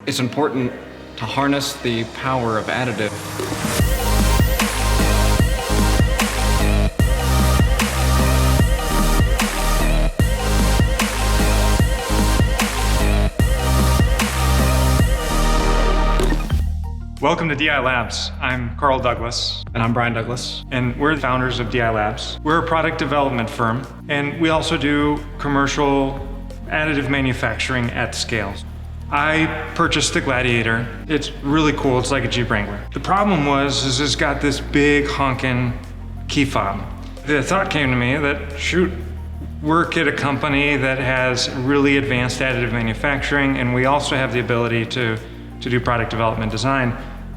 It's important to harness the power of additive. Welcome to DI Labs. I'm Carl Douglas. And I'm Brian Douglas. And we're the founders of DI Labs. We're a product development firm, and we also do commercial additive manufacturing at scale. I purchased the Gladiator. It's really cool. It's like a Jeep Wrangler. The problem is it's got this big honking key fob. The thought came to me that, shoot, work at a company that has really advanced additive manufacturing, and we also have the ability to do product development design.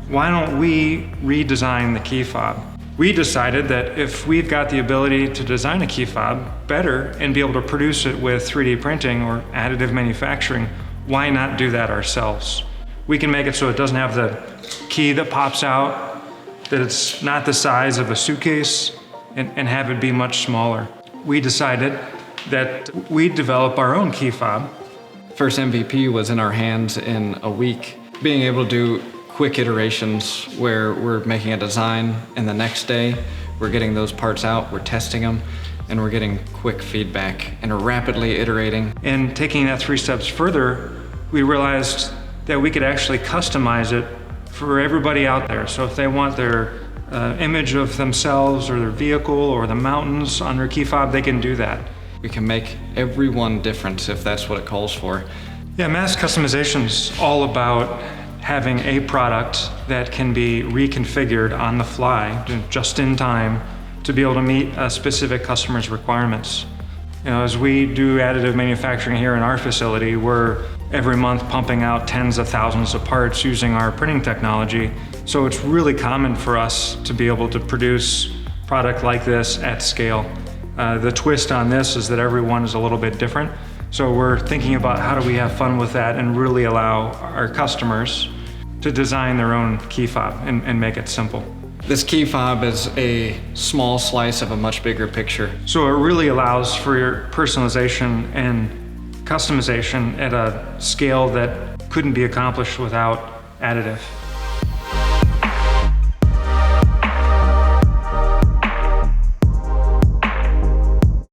Why don't we redesign the key fob? We decided that if we've got the ability to design a key fob better and be able to produce it with 3D printing or additive manufacturing, why not do that ourselves? We can make it so it doesn't have the key that pops out, that it's not the size of a suitcase, and have it be much smaller. We decided that we'd develop our own key fob. First MVP was in our hands in a week. Being able to do quick iterations where we're making a design and the next day we're getting those parts out, we're testing them, and we're getting quick feedback and are rapidly iterating. And taking that 3 steps further, we realized that we could actually customize it for everybody out there. So if they want their image of themselves or their vehicle or the mountains on their key fob, they can do that. We can make everyone different if that's what it calls for. Yeah, mass customization is all about having a product that can be reconfigured on the fly, just in time, to be able to meet a specific customer's requirements. As we do additive manufacturing here in our facility, we're every month pumping out tens of thousands of parts using our printing technology. So it's really common for us to be able to produce product like this at scale. The twist on this is that everyone is a little bit different. So we're thinking about how do we have fun with that and really allow our customers to design their own key fob and make it simple. This key fob is a small slice of a much bigger picture. So it really allows for your personalization and customization at a scale that couldn't be accomplished without additive.